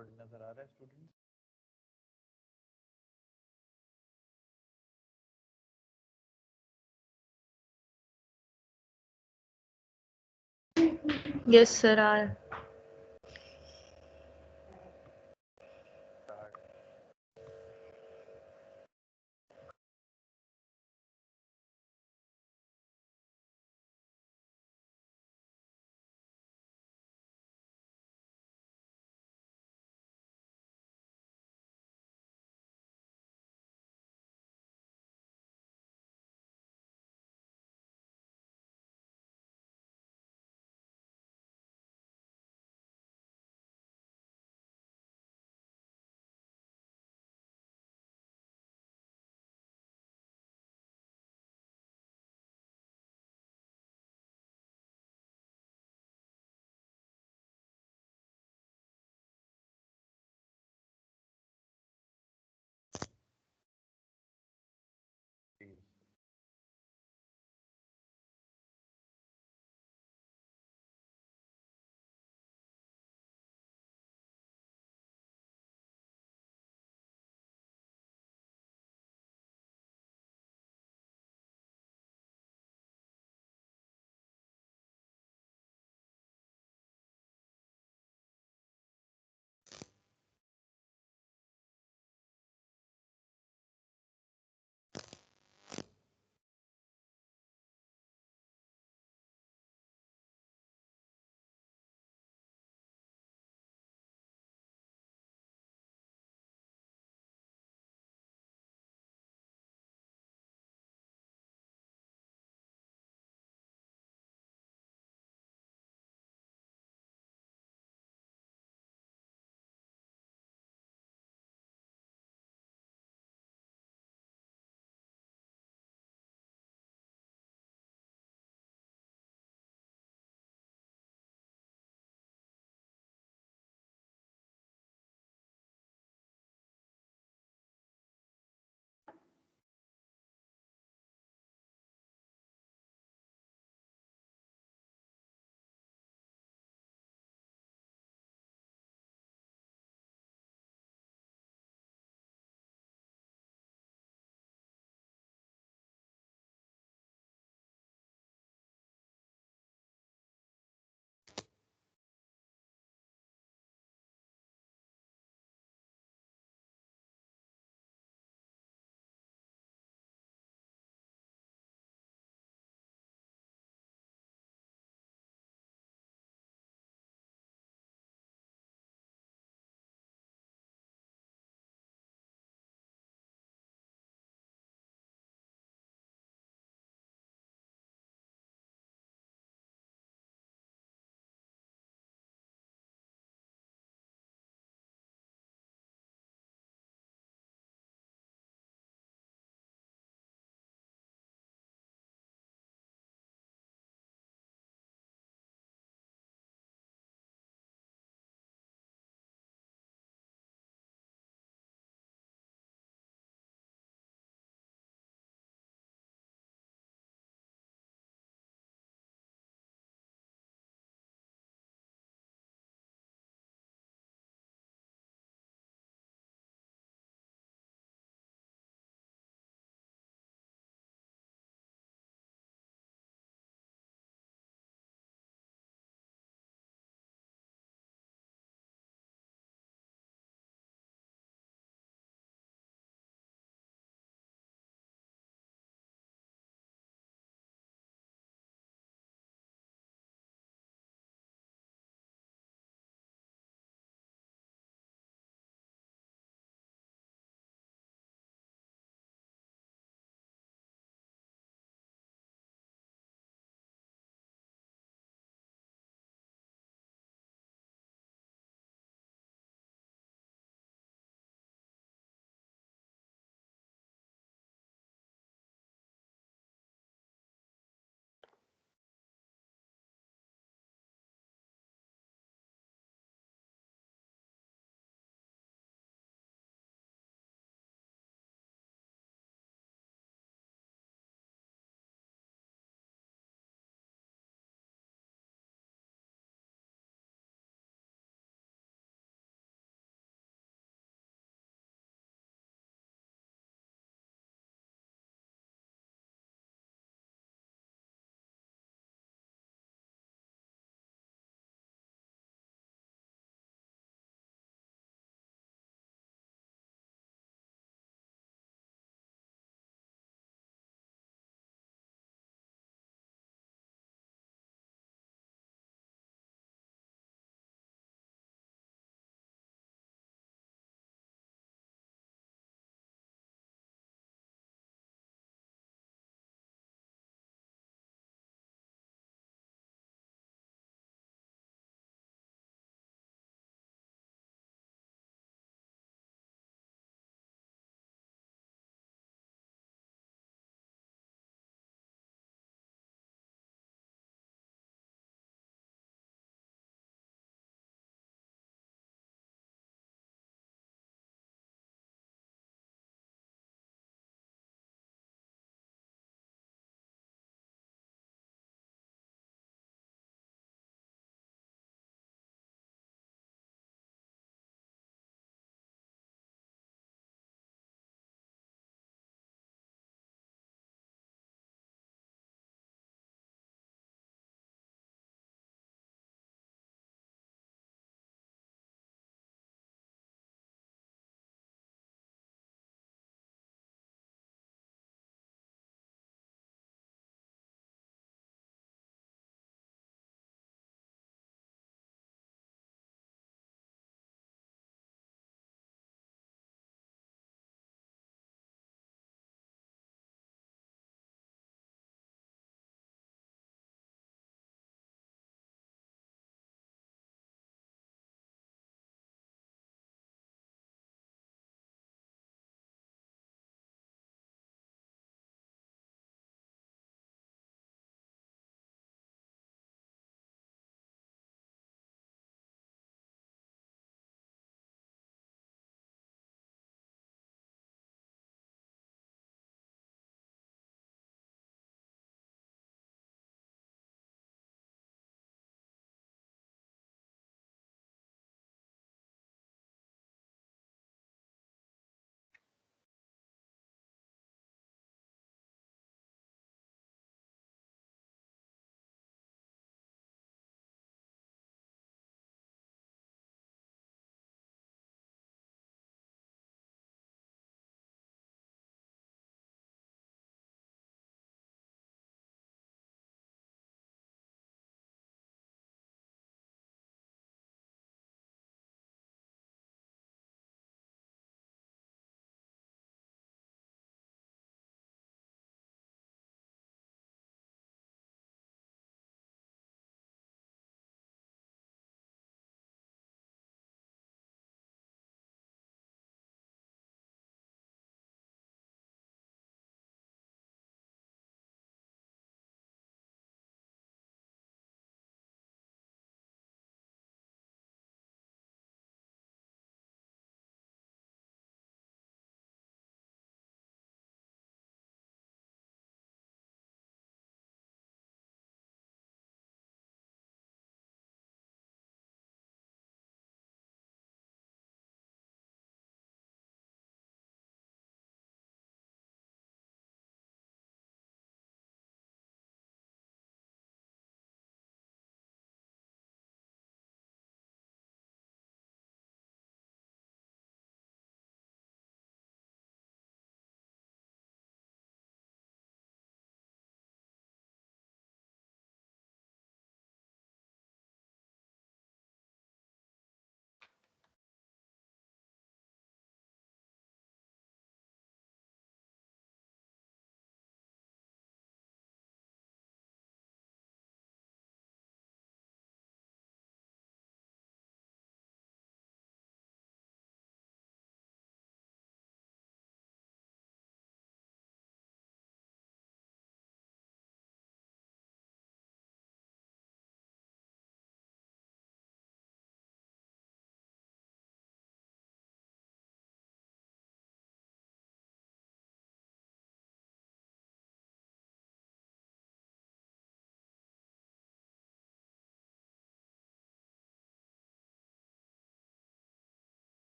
Record नजर आ रहा है स्टूडेंट? यस सर आ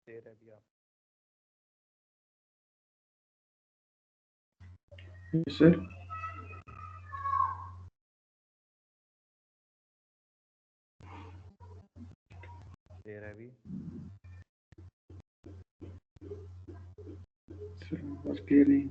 दे रहे अभी आप। सर दे रहे अभी। सर बस क्लियर नहीं।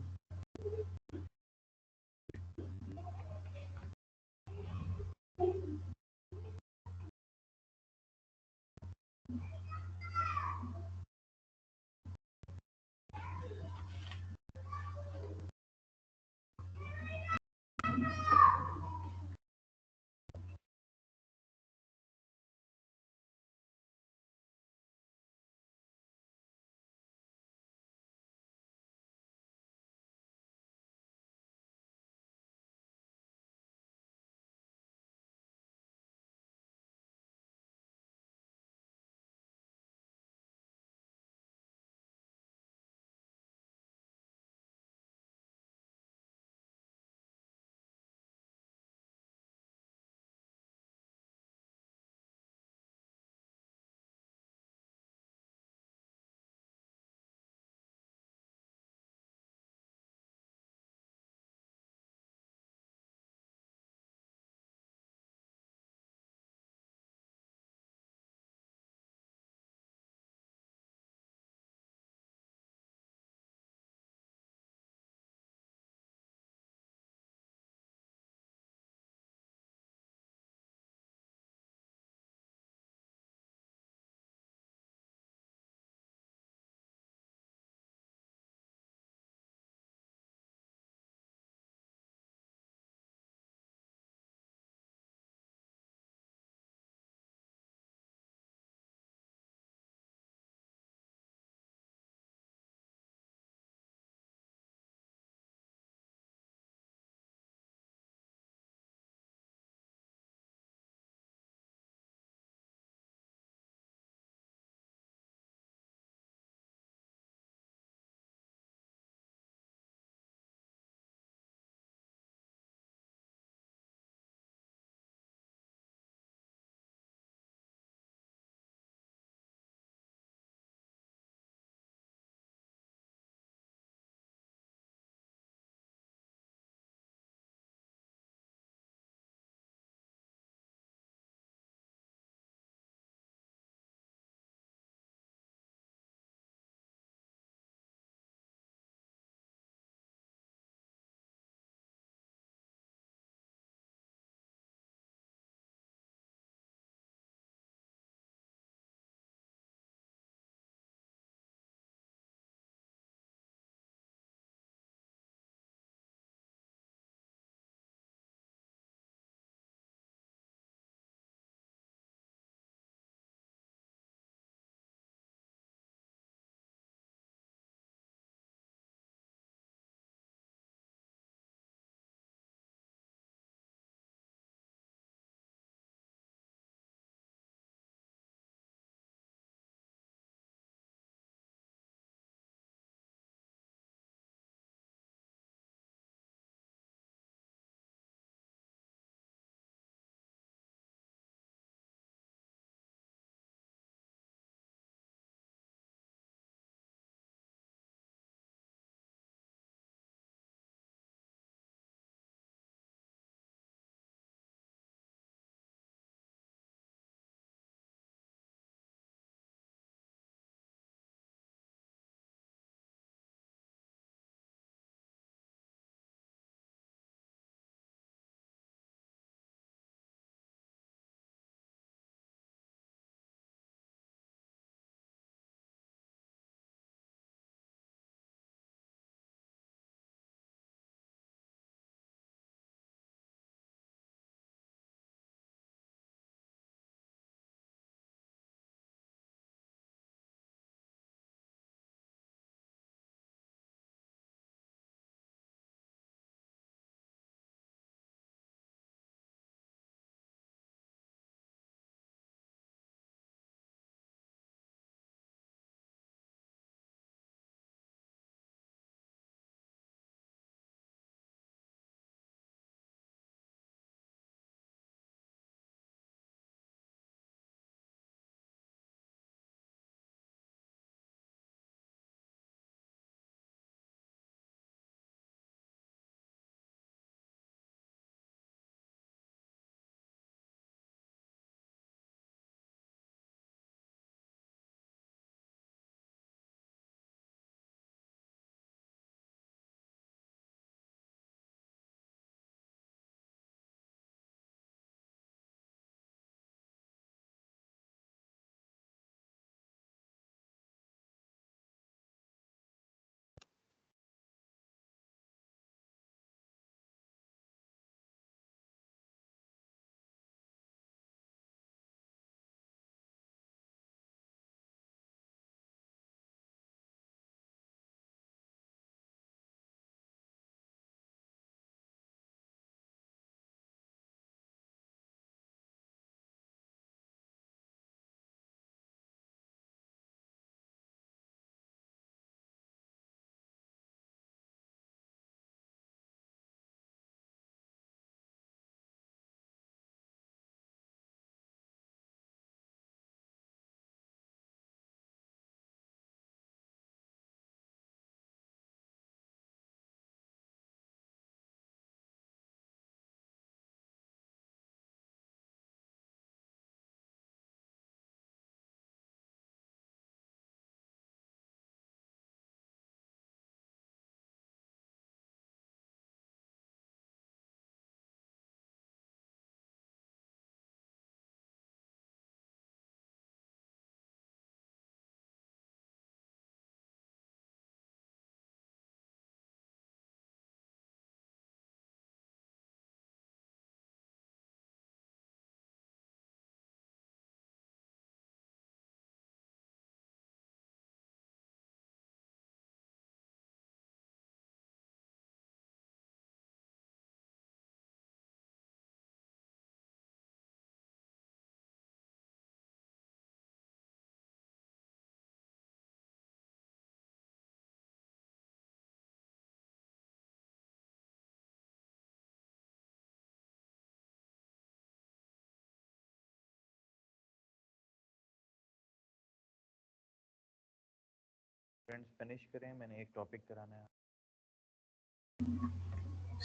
फ्रेंड्स फिनिश करें, मैंने एक टॉपिक कराना है।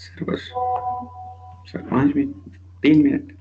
सर बस sir 5 minute, 3 minute.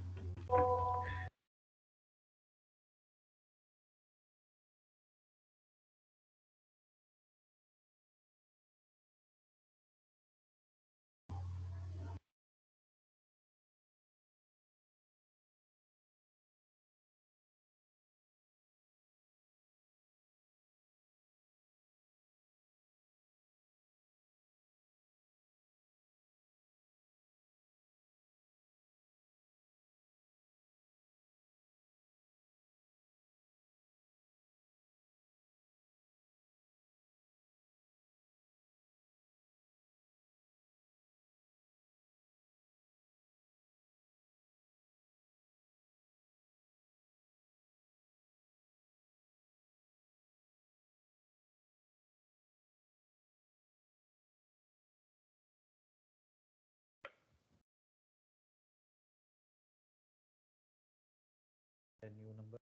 New number.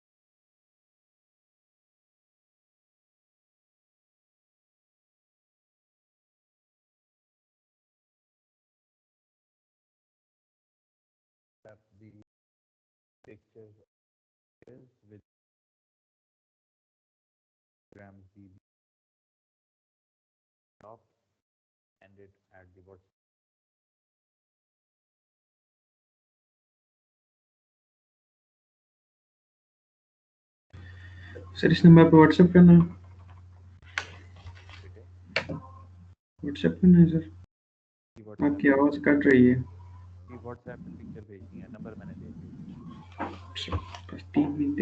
the pictures is with grams the top and it at the bottom. Sir इस नंबर पर व्हाट्सएप करना है। बेटे व्हाट्सएप करना है सर। की व्हाट्सएप आपकी आवाज़ कट रही है। की व्हाट्सएप पे पिक्चर भेजनी है, नंबर मैंने दे दिया। सर, बस 3 minute.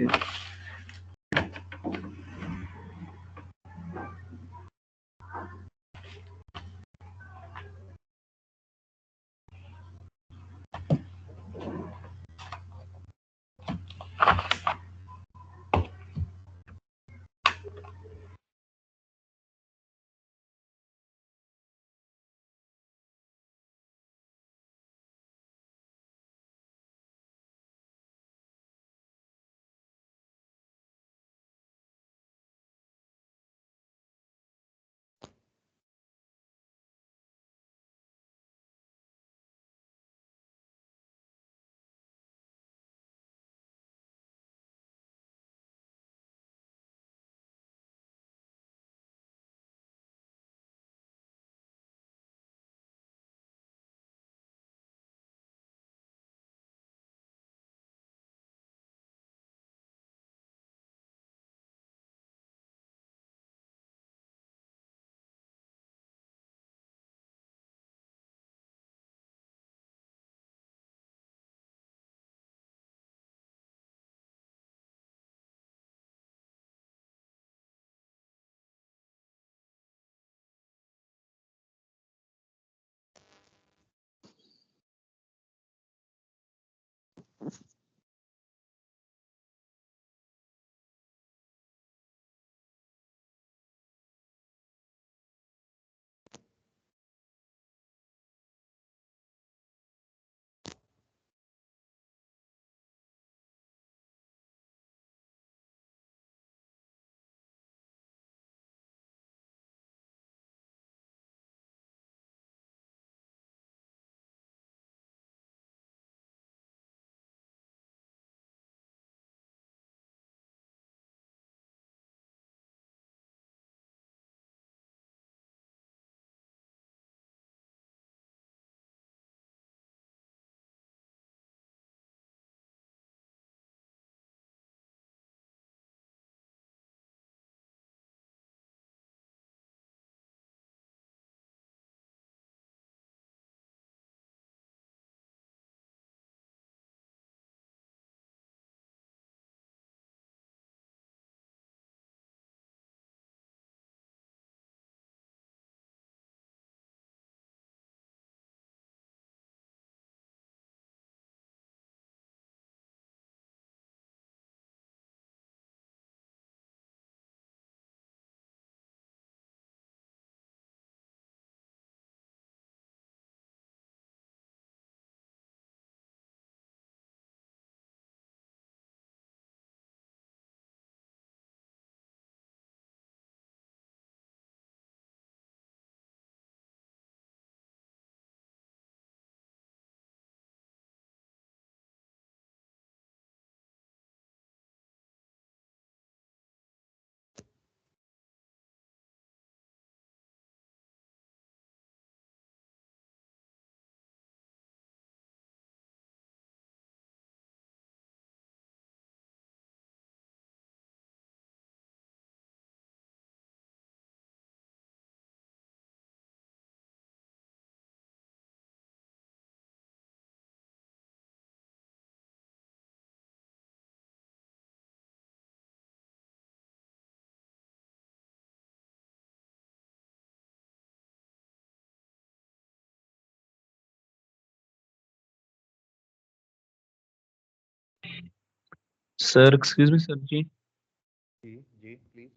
Sir excuse me sir ji. जी जी प्लीज।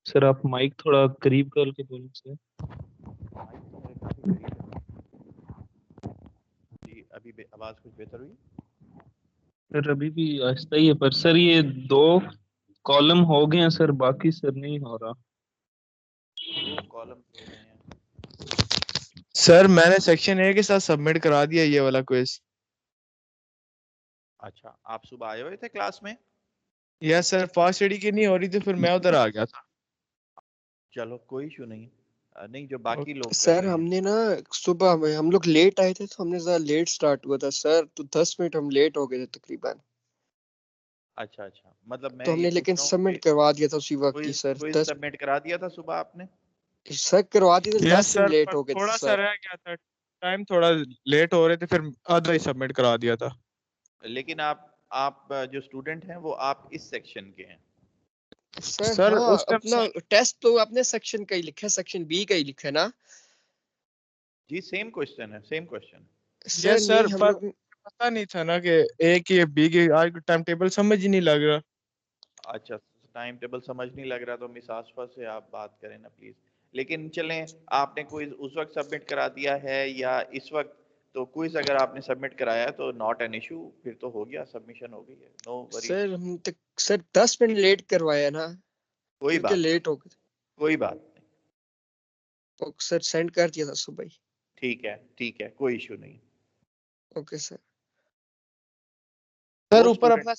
सर आप माइक थोड़ा करीब कर के बोलें सर। माइक तो मेरे काफी करीब है। जी अभी आवाज कुछ बेहतर हुई? सर अभी भी आहिस्ता ही है, पर सर ये 2 कॉलम हो गए हैं सर, बाकी सर नहीं हो रहा। 2 कॉलम हो गए हैं। सर मैंने सेक्शन ए के साथ सबमिट करा दिया ये वाला क्विज। अच्छा, आप सुबह आए हुए थे क्लास में? यस सर, फास्ट स्टडी की नहीं हो रही थी, फिर मैं उधर आ गया था। चलो कोई इशू नहीं। नहीं, जो बाकी ओके। लोग कर सर रहे हैं। हमने ना सुबह में हम लोग लेट आए थे तो हमने ज़रा लेट स्टार्ट हुआ था सर, तो 10 मिनट हम लेट हो गए थे तकरीबन। अच्छा अच्छा, मतलब तो मैं ये हमने पूछ लेकिन रहा हूँ कि सबमिट करवा दिया था उसी वक्त ही क्विज सर। क्विज 10 सबमिट करा दिया था सुबह आपने? सर करवा दिए थे, यस 10 मिनट सर, लेट पर हो गए थे थोड़ा सा सर। रह गया था, टाइम थोड़ा लेट हो रहे थे, फिर आधा ही सबमिट करा दिया था। लेकिन आप जो स्टूडेंट हैं वो आप इस सेक्शन के हैं। सर सर हाँ, उस टाइम अपना टेस्ट तो अपने सेक्शन का ही लिखा है, सेक्शन बी का ही लिखा है ना जी सेम क्वेश्चन है, same question. Sir? Yes sir, नहीं हम पर लोग पता नहीं था ना कि ए की बी की, आज टाइम टेबल समझ ही नहीं लग रहा। अच्छा, टाइम टेबल समझ नहीं लग रहा तो मिस आसफा से आप बात करें ना प्लीज। लेकिन चलें, आपने क्विज उस वक्त सबमिट करा दिया है या इस वक्त? तो क्विज अगर आपने सबमिट कराया है तो नॉट एन इशू, फिर तो हो गया, सबमिशन हो गई है, नो वरीज। सर हम तक सर 10 मिनट लेट करवाया ना, कोई क्योंकि बात लेट हो गए कोई बात नहीं। तो सर सेंड कर दिया था सुबह ही। ठीक है, कोई इशू नहीं। Okay sir. सर वो ऊपर स्टूडेंट, अपना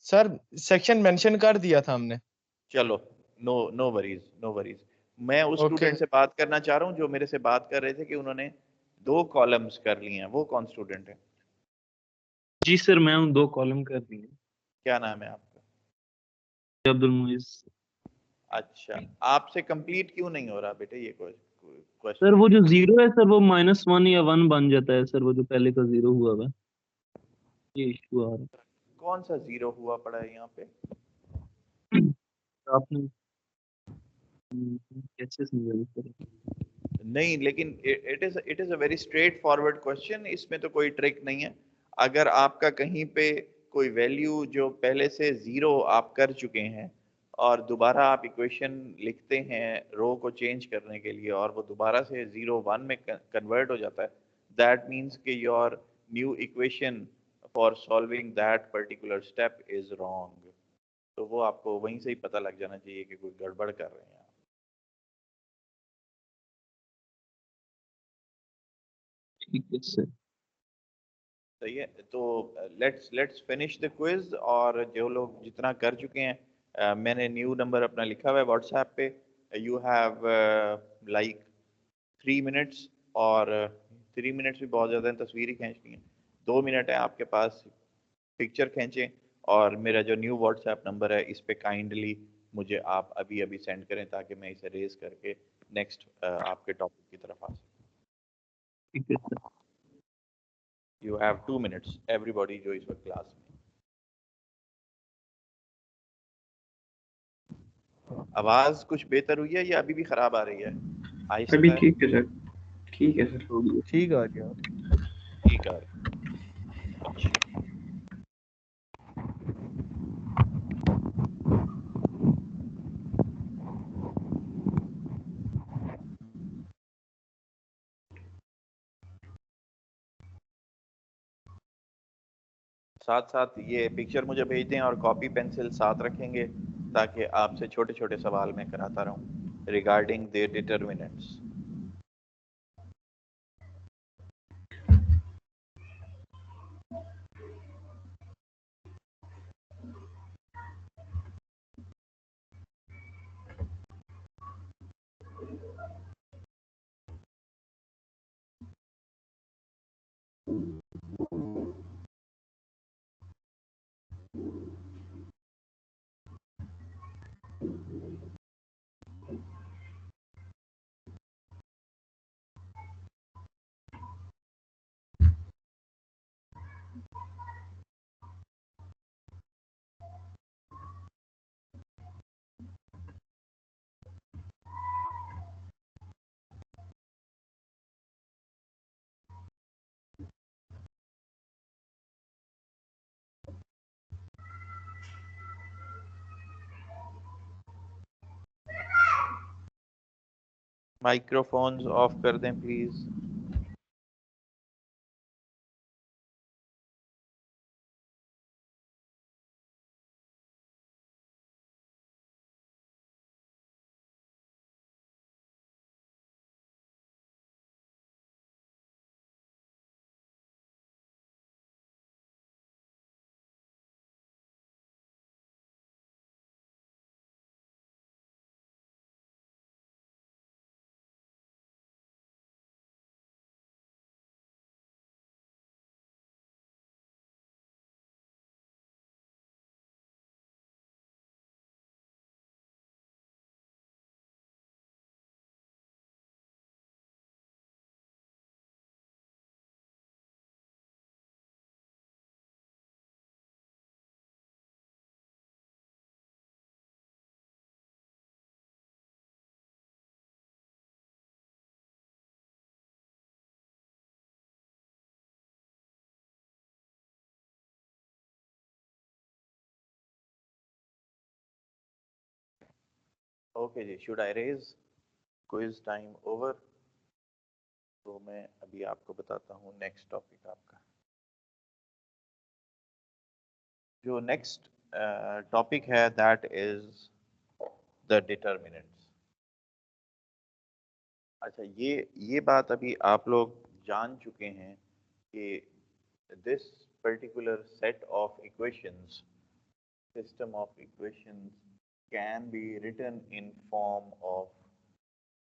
सर सेक्शन मेंशन कर दिया था हमने। चलो, no no worries, no worries. मैं उस ओके। स्टूडेंट से बात करना चाह रहा हूँ जो मेरे से बात कर रहे थे कि उन्होंने 2 कॉलम्स कर लिए हैं। वो कौन स्टूडेंट है? जी सर मैं हूँ, 2 कॉलम कर दिए। क्या नाम है आपका? अब्दुल मुइज। अच्छा, आपसे कंप्लीट क्यों नहीं हो रहा बेटे ये सर क्वेश्चन? वो जो 0 है सर, वो -1 या 1 बन जाता है सर, वो जो पहले का 0 हुआ हुआ है, ये इशू आ रहा कौन सा 0 हुआ पड़ा है यहाँ पे? है। आपने कैसे समझा सर? नहीं, लेकिन it is a very straight forward question, इसमें तो कोई ट्रिक नहीं है। अगर आपका कहीं पे कोई वैल्यू जो पहले से 0 आप कर चुके हैं और दोबारा आप इक्वेशन लिखते हैं रो को चेंज करने के लिए और वो दोबारा से 0 1 में कन्वर्ट हो जाता है, दैट मीन्स कि your new equation for solving that particular step is wrong. तो वो आपको वहीं से ही पता लग जाना चाहिए कि कोई गड़बड़ कर रहे हैं आप। ठीक है सर। सही है, तो लेट्स फिनिश द क्विज। और जो लोग जितना कर चुके हैं, मैंने न्यू नंबर अपना लिखा हुआ है व्हाट्सएप पे। You have like 3 minutes. और 3 मिनट्स भी बहुत ज़्यादा हैं, तस्वीर ही खींचनी है। 2 मिनट है आपके पास, पिक्चर खींचें। और मेरा जो न्यू व्हाट्सएप नंबर है इस पे काइंडली मुझे आप अभी अभी सेंड करें ताकि मैं इसे रेज करके नेक्स्ट आपके टॉपिक की तरफ आ सकूँ। ठीक है sir. You have 2 minutes everybody जो इस वक्त क्लास में। आवाज कुछ बेहतर हुई है या अभी भी खराब आ रही है? अभी आहिस्ता है? ठीक है सर, ठीक है सर। हो गया। ठीक आ गया। ठीक है। अच्छा, साथ साथ ये पिक्चर मुझे भेज दें और कॉपी पेंसिल साथ रखेंगे ताकि आपसे छोटे छोटे सवाल मैं कराता रहूं regarding the determinants. Microphones off कर दें प्लीज। ओके जी, should I raise quiz time over. तो मैं अभी आपको बताता हूँ नेक्स्ट टॉपिक आपका। जो नेक्स्ट टॉपिक है दैट इज द डिटर्मिनेंट्स। अच्छा, ये बात अभी आप लोग जान चुके हैं कि this particular set of equations, system of equations, can be written in form of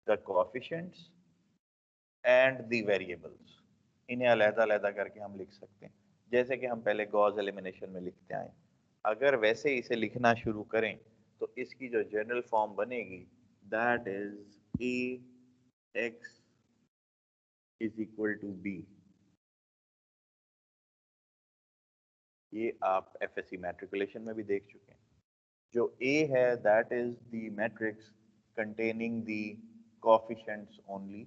the coefficients and the variables। इन्हें अलग-अलग करके हम लिख सकते हैं, जैसे कि हम पहले गॉस एलिमिनेशन में लिखते आए। अगर वैसे इसे लिखना शुरू करें तो इसकी जो जनरल फॉर्म बनेगी that is a x is equal to b. ये आप एफएससी मैट्रिकुलेशन में भी देख चुके हैं। जो A है that is the matrix containing the coefficients only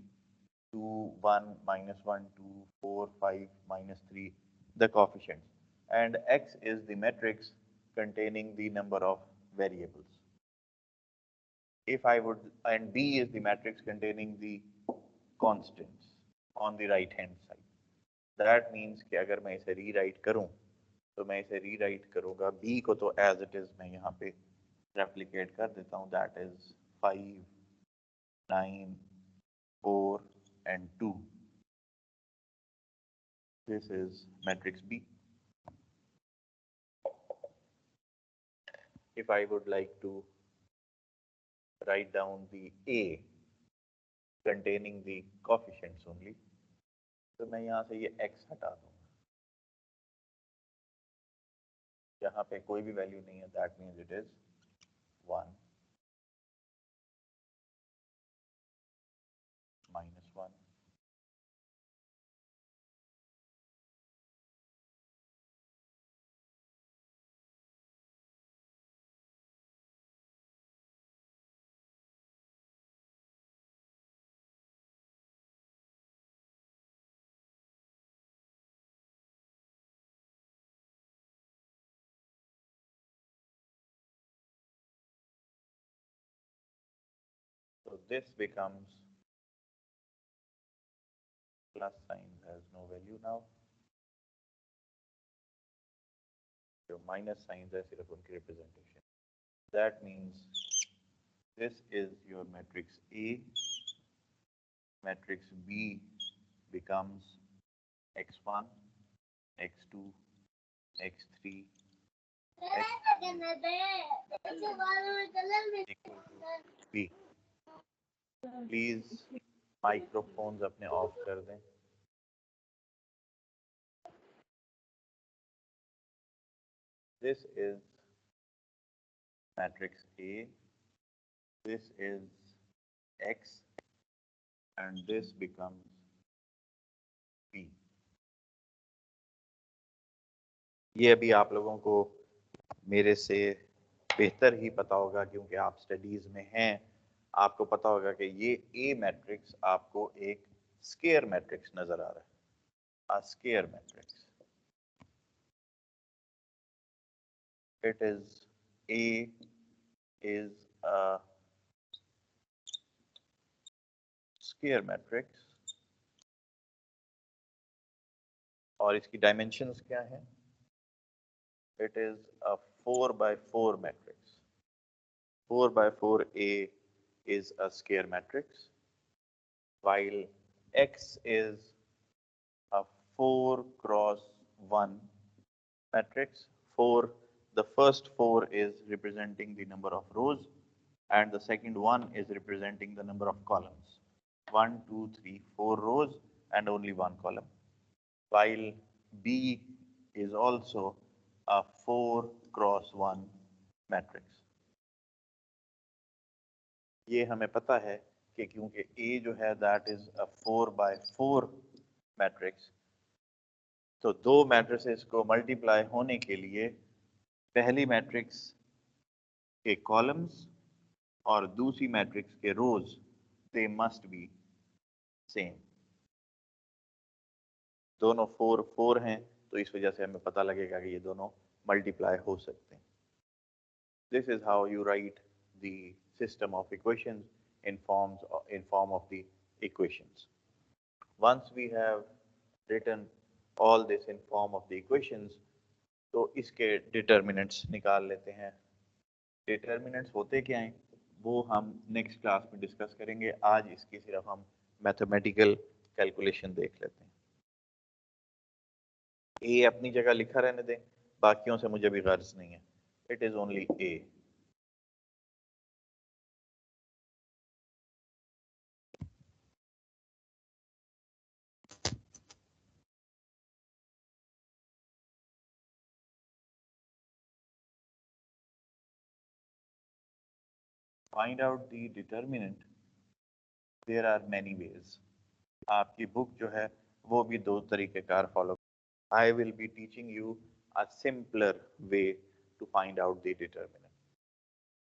2 1 -1 2 4 5 -3 the coefficients, and X is the matrix containing the number of variables. If I would, and B is the matrix containing the constants on the right hand side. That means कि अगर मैं इसे rewrite करूं तो मैं इसे rewrite करूंगा, B को तो एज इट इज मैं यहाँ पे रेप्लिकेट कर देता हूँ, that is 5 9 4 and 2. This is matrix B. If I would like to write down the A containing the coefficients only, तो मैं यहाँ से ये X हटा दूंगा, यहाँ पे कोई भी वैल्यू नहीं है, that means it is 1 -1 So this becomes, plus sign has no value now, जो माइनस साइन है सिर्फ उनकी representation. That means this is your matrix A. Matrix B becomes x1, x2, x3, x equal to B. Please microphones अपने of कर दें। This is matrix A, this is X, and this becomes B. ये अभी आप लोगों को मेरे से बेहतर ही पता होगा क्योंकि आप स्टडीज में हैं। आपको पता होगा कि ये A मैट्रिक्स आपको एक स्केयर मैट्रिक्स नजर आ रहा है, a square matrix. It is A is a square matrix और इसकी डायमेंशंस क्या हैं? It is a 4 by 4 matrix. 4 by 4A is a square matrix, while X is a 4 cross 1 matrix. 4, the first 4 is representing the number of rows, and the second one is representing the number of columns. 1, 2, 3, 4 rows and only one column. While B is also a 4 cross 1 matrix. ये हमें पता है कि क्योंकि A जो है that is a 4 by 4 matrix, तो दो मैट्रिसेस को मल्टीप्लाई होने के लिए पहली मैट्रिक्स के कॉलम्स और दूसरी मैट्रिक्स के रोज दे मस्ट बी सेम। दोनों 4 4 हैं, तो इस वजह से हमें पता लगेगा कि ये दोनों मल्टीप्लाई हो सकते हैं। This is how you write the system of equations in form of the equations. Once we have written all this in form of the equations, तो इसके डिटर्मिनेंट्स निकाल लेते हैं। डिटर्मिनेंट्स होते क्या हैं वो हम नेक्स्ट क्लास में डिस्कस करेंगे। आज इसकी सिर्फ हम मैथमेटिकल कैलकुलेशन देख लेते हैं। ए अपनी जगह लिखा रहने दें, बाकियों से मुझे भी गर्ज नहीं है। It is only A. Find out the determinant. There are many ways. आपकी बुक जो है वो भी दो तरीक़ेकार follow. I will be teaching you a simpler way to find out the determinant.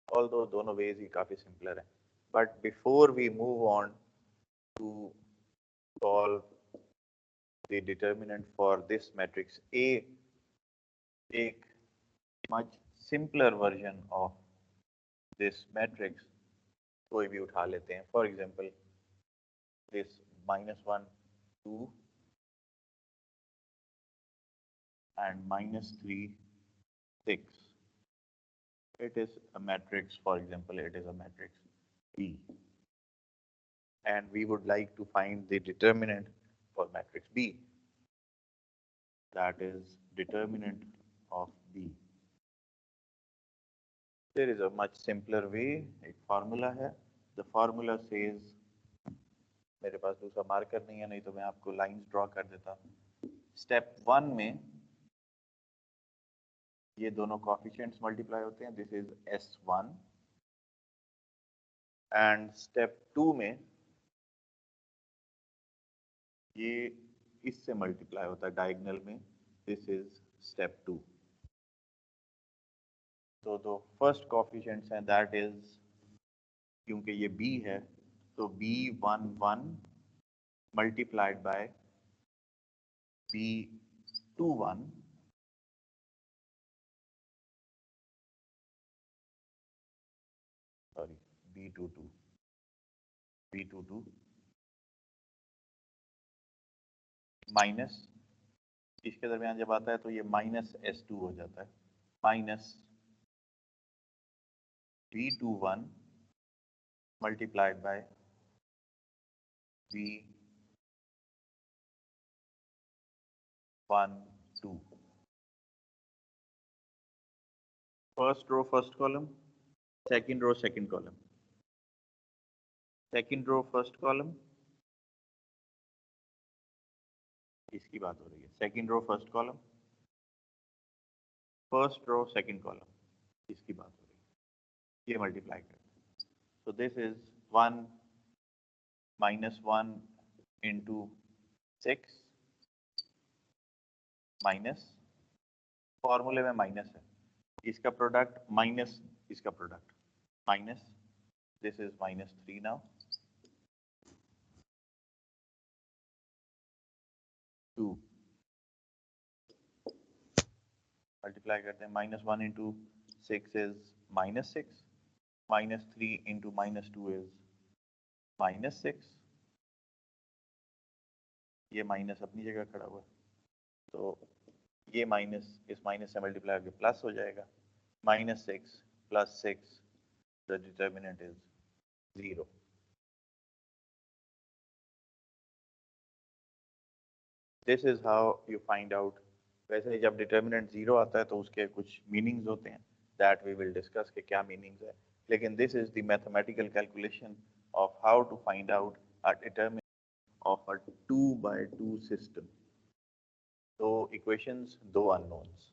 Although दोनों ways ही काफ़ी simpler हैं. But before we move on to solve the determinant for this matrix A, एक much simpler version of this matrix कोई भी उठा लेते हैं। For example, this -1 2 and -3 6. It is a matrix, for example, it is a matrix B, and we would like to find the determinant for matrix B, that is determinant of B. There is a much simpler way, एक formula है। The formula says, मेरे पास दूसरा marker नहीं है, नहीं तो मैं आपको लाइंस ड्रॉ कर देता। स्टेप 1 में ये दोनों कोएफिशिएंट्स मल्टीप्लाई होते हैं, this is S1, and step 2 में ये इससे मल्टीप्लाई होता है डायगोनल में, दिस इज स्टेप 2। तो दो फर्स्ट कोएफिशिएंट्स हैं, दैट इज, क्योंकि ये B है तो B11 multiplied by B21 sorry B22 minus, इसके दरमियान जब आता है तो ये -S2 हो जाता है, minus B21 multiplied by B12. First row first column, second row second column, second row first column, इसकी बात हो रही है। second row first column, first row second column, इसकी बात हो रही है। ये मल्टीप्लाई करते हैं। So this is 1 minus 1 into 6 minus, फॉर्मूले में माइनस है, इसका प्रोडक्ट माइनस इसका product minus, this is -3 now, 2 multiply करते हैं। -1 into 6 is -6, -3 into -2 is -6, ये माइनस अपनी जगह खड़ा हुआ है, तो ये माइनस इस माइनस से मल्टीप्लाई करके प्लस हो जाएगा, -6 + 6, the determinant is 0। This is how you find out. वैसे ही जब डिटर्मिनेंट 0 आता है तो उसके कुछ मीनिंग्स होते हैं, दैट वी विल डिस्कस के क्या मीनिंग्स है, लेकिन this is the mathematical calculation of how to find out a determinant of a 2 by 2 system. दो इक्वेशंस, दो unknowns.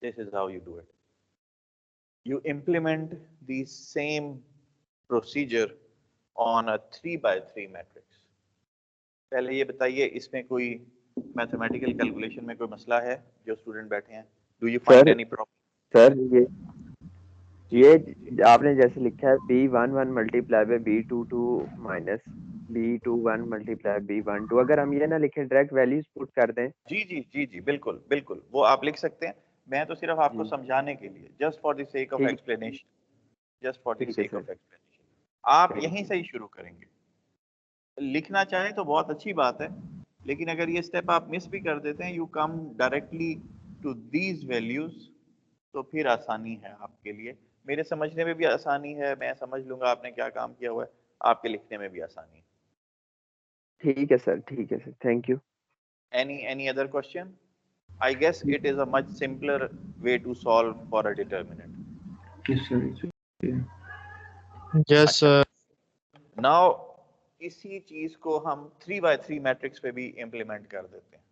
This is how you do it. You implement the same procedure on a 3 by 3 matrix. पहले ये बताइए, इसमें कोई mathematical calculation में कोई मसला है जो स्टूडेंट बैठे हैं? Do you find any problem? Sir ये आपने जैसे लिखा है B11 multiply by B22 minus B21 multiply B12, अगर हम ये ना लिखें डायरेक्ट वैल्यूज पुट कर दें। जी जी जी जी, बिल्कुल बिल्कुल, वो आप लिख सकते हैं। मैं तो सिर्फ आपको समझाने के लिए, just for the sake of explanation, just for the sake of explanation, आप यहीं से ही शुरू करेंगे। लिखना चाहे तो बहुत अच्छी बात है, लेकिन अगर ये स्टेप आप मिस भी कर देते हैं, you come directly to these values, तो फिर आसानी है आपके लिए। मेरे समझने में भी आसानी है, मैं समझ लूंगा आपने क्या काम किया हुआ है, आपके लिखने में भी आसानी है। ठीक है सर, ठीक है sir, thank you. Any other question? I guess it is a much simpler way to solve for a determinant. Yes, sir. Yeah. Yes sir. Now इसी चीज को हम 3 by 3 मैट्रिक्स पे भी इम्प्लीमेंट कर देते हैं।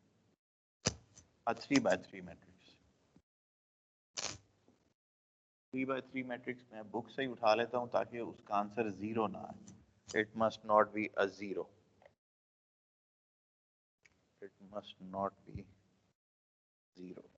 A 3 by 3 matrix, 3 by 3 matrix मैं बुक से ही उठा लेता हूं ताकि उसका आंसर 0 ना आए। It must not be a 0. It must not be 0.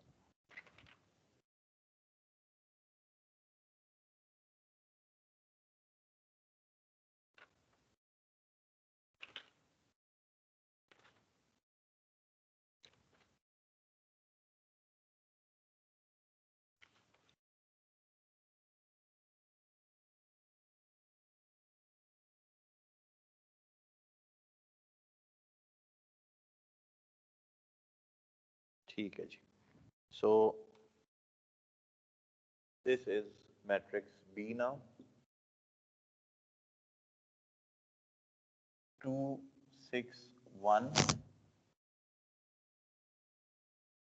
ठीक है जी। So this is matrix B now. 2 6 1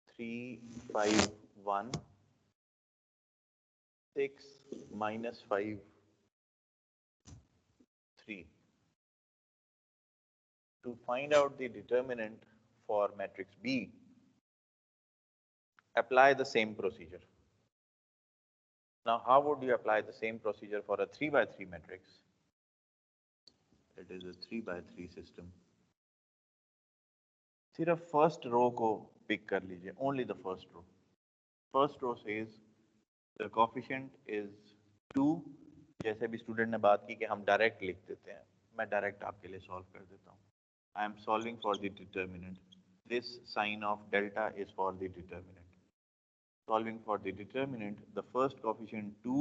3 5 1 6 -5 3. To find out the determinant for matrix B, apply the same procedure. Now, how would you apply the same procedure for a 3 by 3 matrix? It is a 3 by 3 system. सिर्फ first row को pick कर लीजिए, only the first row. First row says the coefficient is 2। जैसे भी student ने बात की कि हम डायरेक्ट लिख देते हैं, मैं डायरेक्ट आपके लिए सॉल्व कर देता हूँ। I am solving for the determinant, this sign of delta is for the determinant. Solving for the determinant, the first coefficient 2,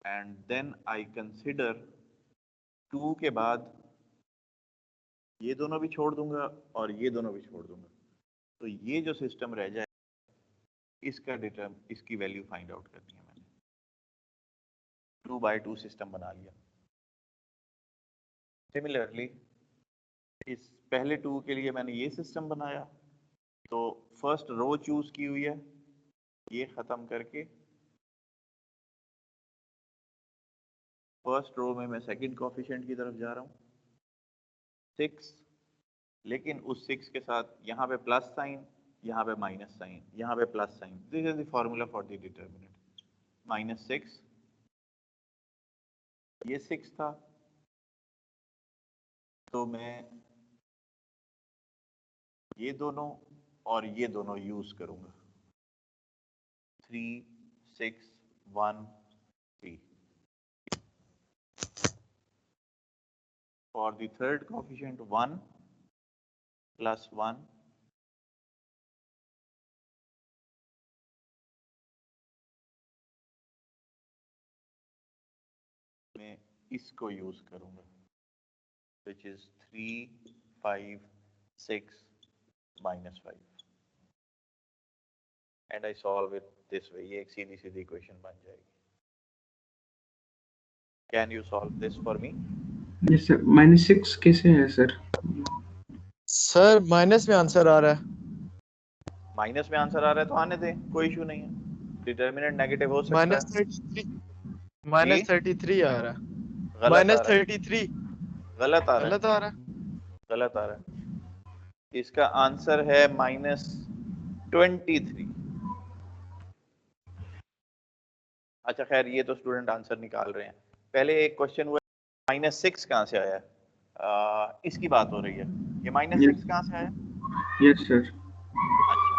and then I consider 2 के बाद ये दोनों भी छोड़ दूंगा और ये दोनों भी छोड़ दूंगा, तो ये जो सिस्टम रह जाए इसकी वैल्यू फाइंड आउट करनी है। मैंने 2 by 2 सिस्टम बना लिया। सिमिलरली इस पहले 2 के लिए मैंने ये सिस्टम बनाया, तो फर्स्ट रो चूज की हुई है, ये खत्म करके फर्स्ट रो में मैं सेकंड कोफिशिएंट की तरफ जा रहा हूँ 6, लेकिन उस 6 के साथ यहाँ पे प्लस साइन, यहाँ पे माइनस साइन, यहाँ पे plus sign. This is the formula for the determinant. -6, ये 6 था, तो मैं ये दोनों और ये दोनों यूज करूंगा। 3 6 1 3। For the third coefficient 1 plus 1, मैं इसको यूज करूंगा। which is 3, 5, 6, minus 5. And I solve it this way. ये एक सीधी सीधी इक्वेशन बन जाएगी. Can you solve this for me? Yes sir, -6 कैसे है सर? सर माइनस में आंसर आ रहा है. माइनस में आंसर आ रहा है तो आने दें, कोई इशू नहीं है. डिटर्मिनेंट नेगेटिव हो सकता है. -33 -33 आ रहा है. गलत आ रहा है. -33 गलत आ रहा है. गलत आ रहा है. गलत आ रहा है. इसका आंसर है -23. अच्छा खैर ये तो स्टूडेंट आंसर निकाल रहे हैं. पहले एक क्वेश्चन हुआ -6 कहाँ से आया है, इसकी बात हो रही है. ये -6 कहाँ से आया? Yes sir. अच्छा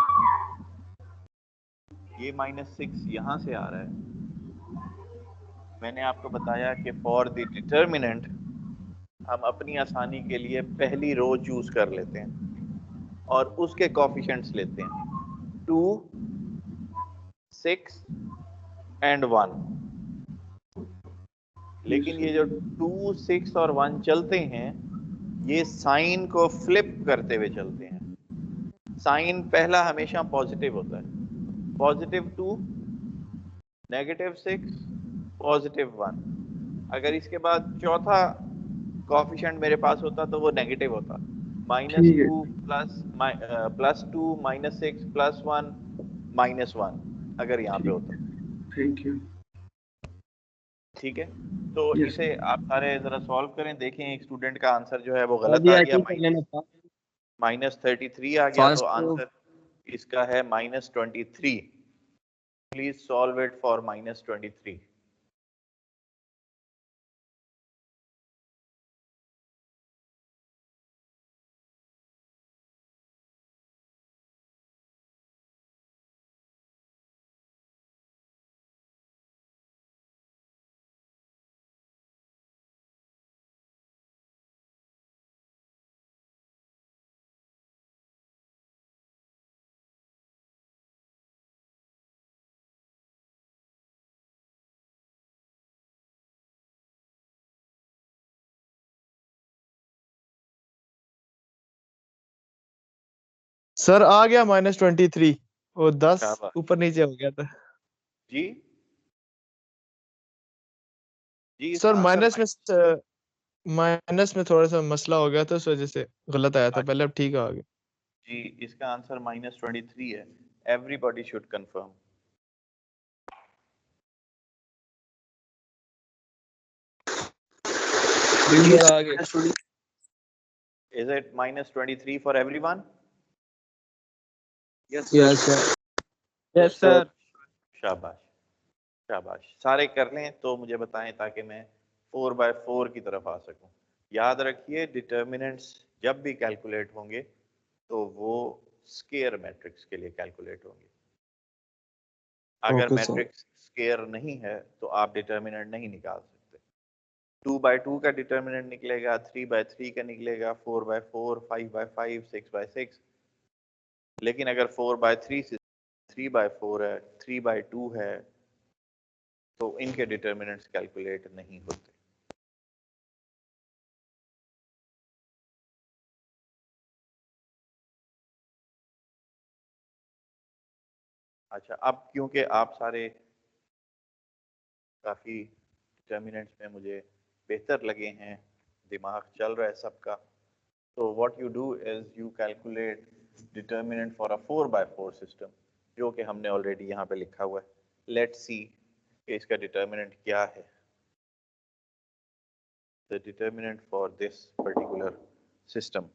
ये -6 यहाँ से आ रहा है. मैंने आपको बताया कि फॉर द डिटर्मिनेंट हम अपनी आसानी के लिए पहली रो चूज कर लेते हैं और उसके कोफिशिएंट्स लेते हैं 2, 6 एंड 1. लेकिन ये जो 2, 6 और 1 चलते हैं ये साइन को फ्लिप करते हुए चलते हैं. साइन पहला हमेशा पॉजिटिव होता है. +2, -6, +1. अगर इसके बाद चौथा कोफिशिएंट मेरे पास होता तो वो नेगेटिव होता. -2 +2 -6 +1 -1 अगर यहाँ पे होता. Thank you. ठीक है तो Yes. इसे आप सारे जरा सॉल्व करें. देखें एक स्टूडेंट का आंसर जो है वो गलत आ गया. -33 आ गया तो आंसर इसका है -23. Please solve it for -23. Sir आ गया -23 और 10 शाबाश. ऊपर नीचे हो गया था. जी जी सर इसका आंसर माइनस में थोड़ा सा मसला हो गया था, उस वजह से गलत आया था. पहले अब ठीक आ गया. जी इसका आंसर -23 है. Everybody should confirm. Is it -23 for everyone? Yes, yes sir. शाबाश शाबाश. सारे कर लें तो मुझे बताएं ताकि मैं 4/4 की तरफ आ सकूं. याद रखिए डिटर्मिनेंट्स जब भी कैलकुलेट होंगे तो वो स्केयर मैट्रिक्स के लिए कैलकुलेट होंगे. अगर Okay, sir. मैट्रिक्स स्केयर नहीं है तो आप डिटर्मिनेंट नहीं निकाल सकते. 2/2 का डिटर्मिनेंट निकलेगा, 3/3 का निकलेगा, 4/4, 5/5, 6/6. लेकिन अगर 4/3 से 3/4 है, 3/2 है तो इनके डिटर्मिनेंट्स कैलकुलेट नहीं होते. अच्छा अब क्योंकि आप सारे काफ़ी डिटर्मिनेंट्स में मुझे बेहतर लगे हैं, दिमाग चल रहा है सबका, तो what you do is you calculate determinant for a 4/4 system जो कि हमने ऑलरेडी यहाँ पे लिखा हुआ है. लेट्स सी कि इसका डिटर्मिनेंट क्या है. The determinant for this particular system.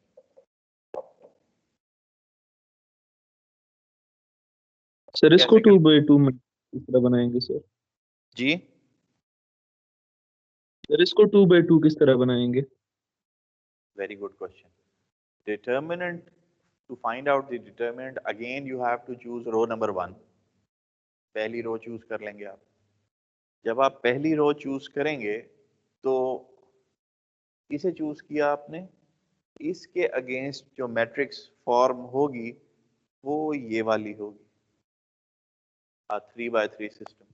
Sir इसको 2/2 में किस तरह बनाएंगे सर? जी सर इसको 2/2 किस तरह बनाएंगे? very good question. Determinant, to find out the determinant again you have to choose row number 1. पहली रो चूज कर लेंगे आप. जब आप पहली रो चूज करेंगे तो इसे चूज किया आपने, इसके अगेंस्ट जो मैट्रिक्स फॉर्म होगी वो ये वाली होगी, a 3/3 system.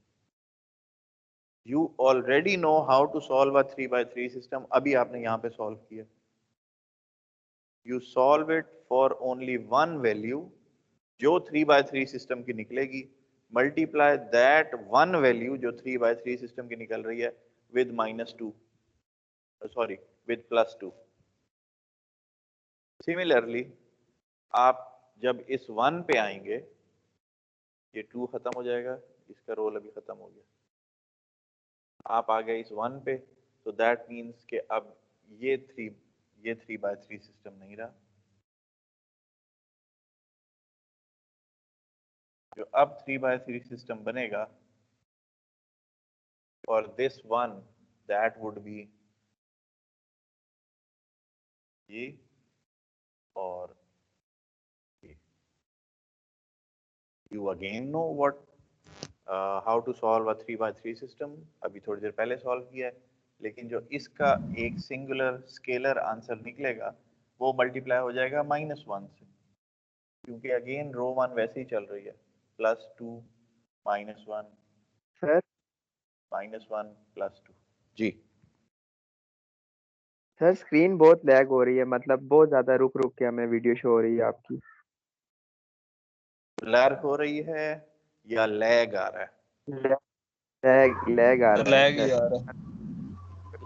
You already know how to solve a 3/3 system. अभी आपने यहाँ पे सॉल्व किया. you solve it for only one value जो 3/3 सिस्टम की निकलेगी, मल्टीप्लाई दैट वन वैल्यू जो 3/3 सिस्टम की निकल रही है विद -2, सॉरी विद +2। सिमिलरली आप जब इस 1 पे आएंगे, ये 2 खत्म हो जाएगा, इसका रोल अभी खत्म हो गया, आप आ गए इस 1 पे, तो दैट मीन्स कि अब ये 3/3 सिस्टम नहीं रहा। जो अब 3/3 सिस्टम बनेगा और this one, that would be ये और ये। You again know what how to solve a 3/3 system. अभी थोड़ी देर पहले सॉल्व किया है, लेकिन जो इसका एक सिंगुलर स्केलर आंसर निकलेगा वो मल्टीप्लाई हो जाएगा -1 से, क्योंकि अगेन रो 1 वैसे ही चल रही है, +2 -1 सर -1 +2। जी सर स्क्रीन बहुत लैग हो रही है, मतलब बहुत ज्यादा रुक रुक के हमें वीडियो शो हो रही है आपकी। ब्लर हो रही है या लैग आ रहा है? लैग लैग आ रहा है लैग ही सर, आ रहा है।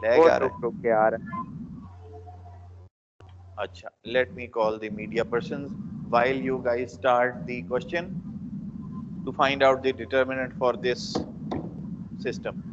लैग आ बहुत रहा रुक है। रुक के आ रहा है। अच्छा, let me call the media persons while you guys start the question to find out the determinant for this system.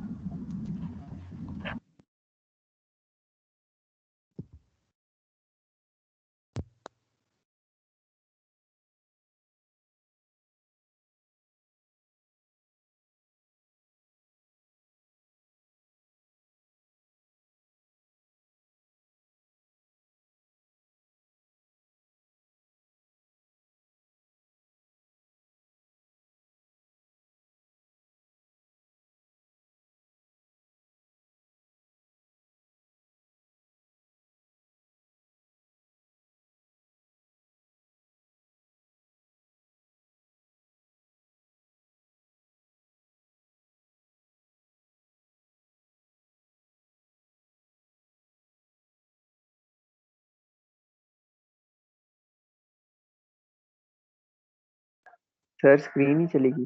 Sir screen ही चलेगी।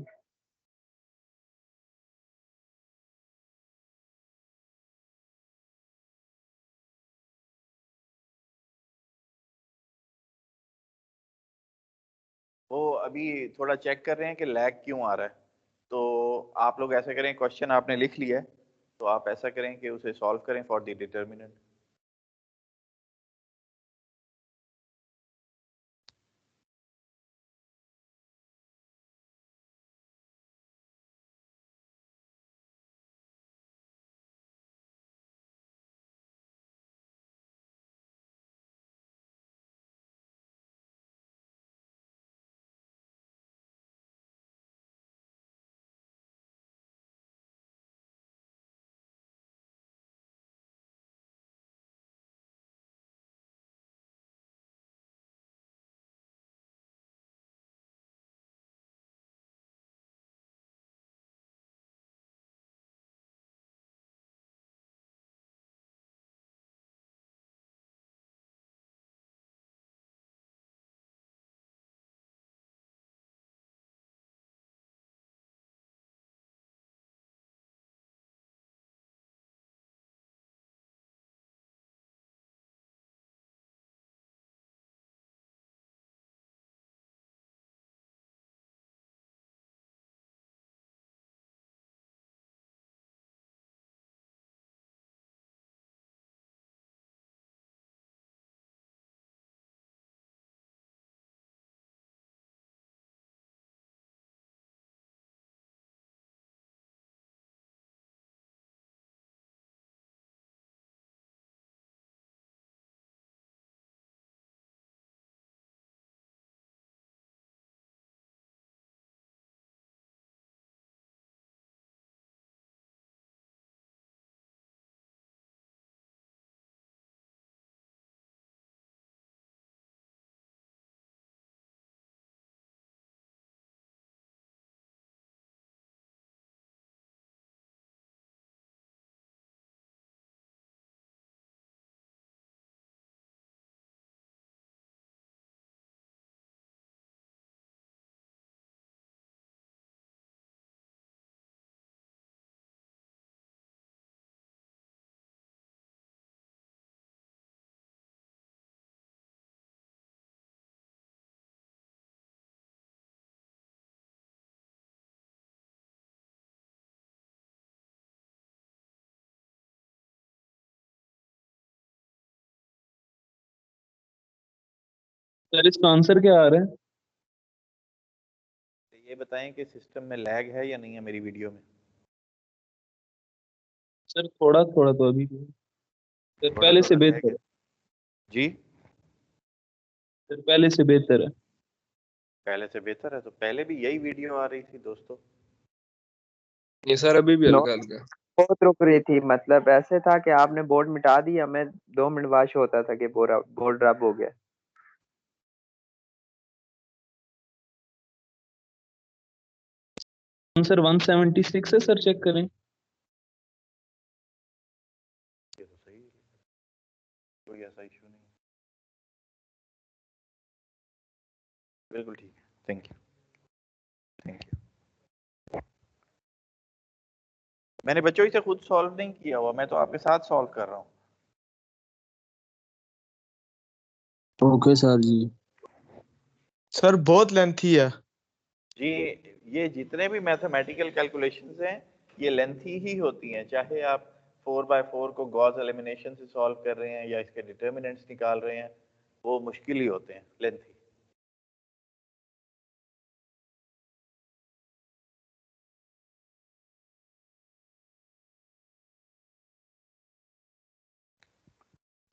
वो अभी थोड़ा चेक कर रहे हैं कि लैग क्यों आ रहा है। तो आप लोग ऐसा करें, क्वेश्चन आपने लिख लिया है, तो आप ऐसा करें कि उसे सॉल्व करें फॉर द डिटर्मिनेंट। सर इसका आंसर क्या आ रहा है? ये बताएं कि सिस्टम में लैग है या नहीं है मेरी वीडियो में। सर थोड़ा थोड़ा तो अभी भी है। सर थोड़ा पहले से थोड़ा लैग बेहतर है। है। जी। सर पहले से बेहतर है। पहले से बेहतर है तो पहले भी यही वीडियो आ रही थी दोस्तों। ये सर अभी भी नो, हल्का हल्का। बहुत रुक रही थी, मतलब ऐसे था कि आपने बोर्ड मिटा दिया, मैं 2 मिनट बाद शो होता था कि पूरा बोर्ड रब हो गया। आंसर 176 है सर, चेक करें। ये तो सही है, कोई ऐसा इशू नहीं। बिल्कुल ठीक है। Thank you. Thank you. मैंने बच्चों इसे खुद सॉल्व नहीं किया हुआ, मैं तो आपके साथ सॉल्व कर रहा हूँ। ओके सर जी। सर बहुत लेंथी है। जी, ये जितने भी मैथमेटिकल कैलकुलेशंस हैं ये लेंथी ही होती हैं, चाहे आप 4 बाय 4 को गॉस एलिमिनेशन से सॉल्व कर रहे हैं या इसके डिटर्मिनेंट्स निकाल रहे हैं, वो मुश्किल ही होते हैं, लेंथी।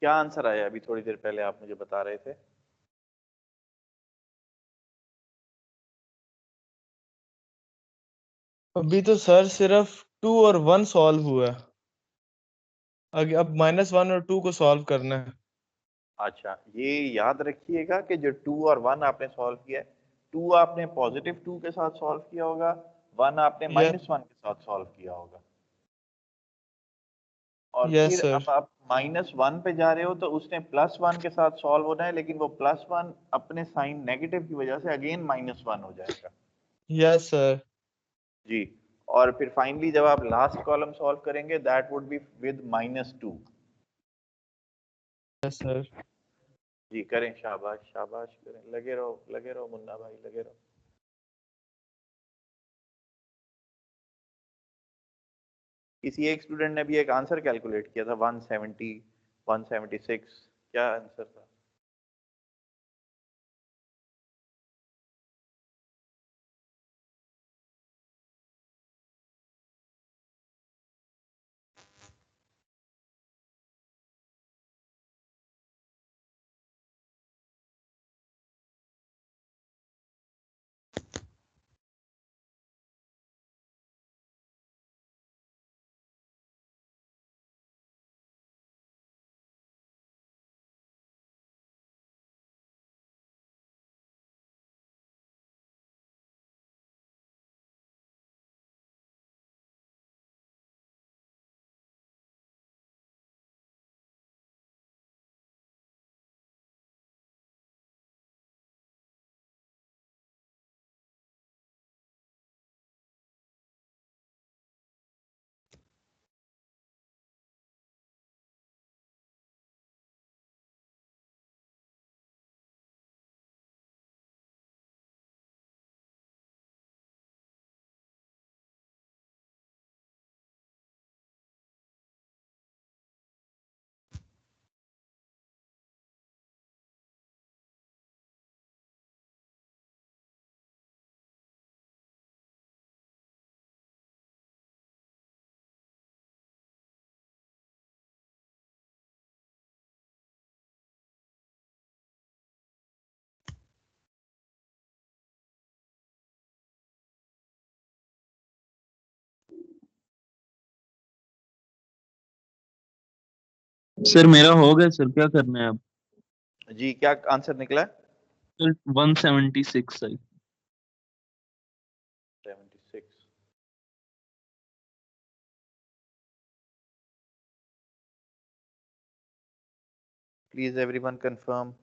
क्या आंसर आया अभी थोड़ी देर पहले आप मुझे बता रहे थे? अभी तो सर सिर्फ 2 और 1 सॉल्व हुआ है। आगे अब -1 और 2 को सॉल्व करना है। अच्छा, ये याद रखिएगा कि जो 2 और 1 आपने सॉल्व किया है, 2 आपने +2 के साथ सॉल्व किया होगा, 1 आपने यस। -1 के साथ सॉल्व किया होगा। और यस फिर सर। अब आप -1 पे जा रहे हो तो उसने +1 के साथ सॉल्व होना है, लेकिन वो +1 अपने साइन नेगेटिव की वजह से अगेन -1 हो जाएगा। Yes sir. जी। और फिर फाइनली जब आप लास्ट कॉलम सॉल्व करेंगे that would be with -2। Yes sir. जी करें, शाबाश शाबाश, करें, लगे रहो मुन्ना भाई, लगे रहो। किसी एक स्टूडेंट ने भी एक आंसर कैलकुलेट किया था 170 176, क्या आंसर था? सर मेरा हो गया सर, क्या करना है अब? जी, क्या आंसर निकला? सर 176 सही। 76। Please everyone confirm.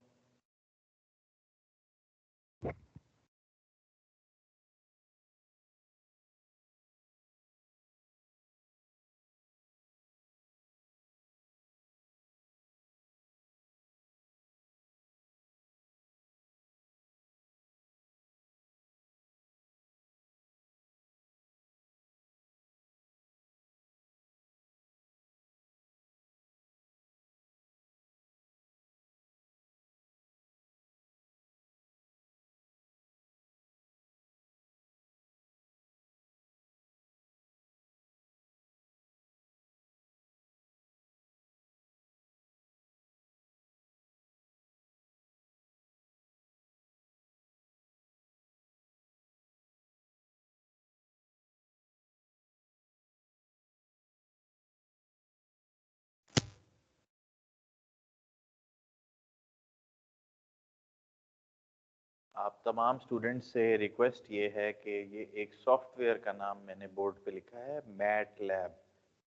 आप तमाम स्टूडेंट्स से रिक्वेस्ट ये है कि ये एक सॉफ्टवेयर का नाम मैंने बोर्ड पे लिखा है, मैटलैब,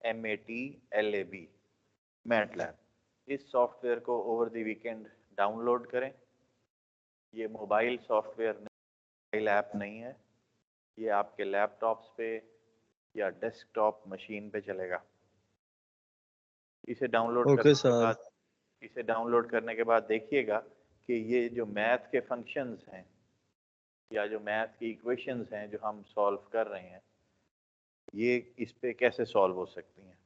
MATLAB, मैटलैब। इस सॉफ्टवेयर को ओवर द वीकेंड डाउनलोड करें। ये मोबाइल सॉफ्टवेयर, मोबाइल ऐप नहीं है, ये आपके लैपटॉप्स पे या डेस्कटॉप मशीन पे चलेगा। इसे डाउनलोड करने के बाद देखिएगा कि ये जो मैथ के फंक्शंस हैं या जो मैथ की इक्वेशंस हैं जो हम सॉल्व कर रहे हैं, ये इस पे कैसे सॉल्व हो सकती हैं।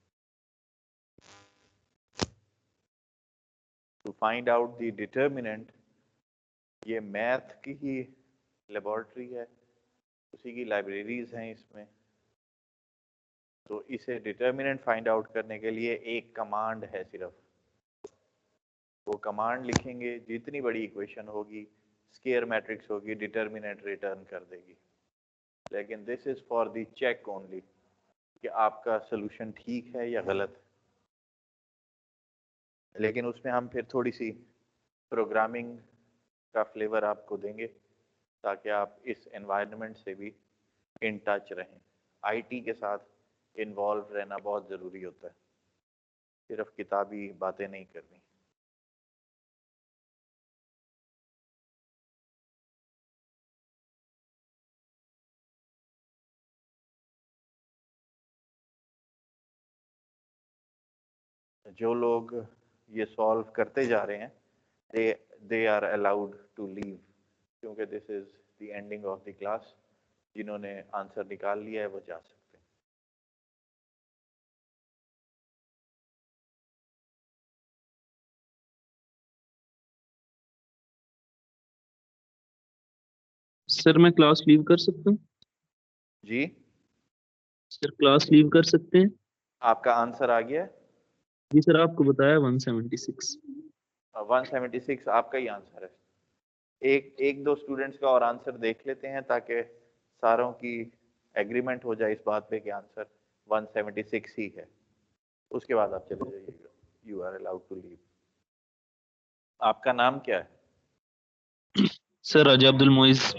To find out the determinant, ये मैथ की ही लेबोरेटरी है, उसी की लाइब्रेरीज हैं इसमें। तो इसे डिटर्मिनेंट फाइंड आउट करने के लिए एक कमांड है सिर्फ, वो कमांड लिखेंगे, जितनी बड़ी इक्वेशन होगी, स्केयर मैट्रिक्स होगी, डिटर्मिनेंट रिटर्न कर देगी। लेकिन this is for the check only कि आपका सोल्यूशन ठीक है या गलत है। लेकिन उसमें हम फिर थोड़ी सी प्रोग्रामिंग का फ्लेवर आपको देंगे ताकि आप इस एनवायरनमेंट से भी इन टच रहें। आईटी के साथ इन्वॉल्व रहना बहुत ज़रूरी होता है, सिर्फ किताबी बातें नहीं करनी। जो लोग ये सॉल्व करते जा रहे हैं, they are allowed to leave, क्योंकि this is the ending of the class. जिन्होंने आंसर निकाल लिया है वो जा सकते हैं। सर मैं क्लास लीव कर सकता हूँ? जी, सर क्लास लीव कर सकते हैं? आपका आंसर आ गया है। जी सर, आपको बताया 176। 176 आपका ही आंसर है। एक दो स्टूडेंट्स का और आंसर देख लेते हैं ताकि सारों की एग्रीमेंट हो जाए इस बात पे कि आंसर 176 ही है। उसके बाद आप चले जाइएगा। You are allowed to leave. आपका नाम क्या है? सर राजा अब्दुल मोइज।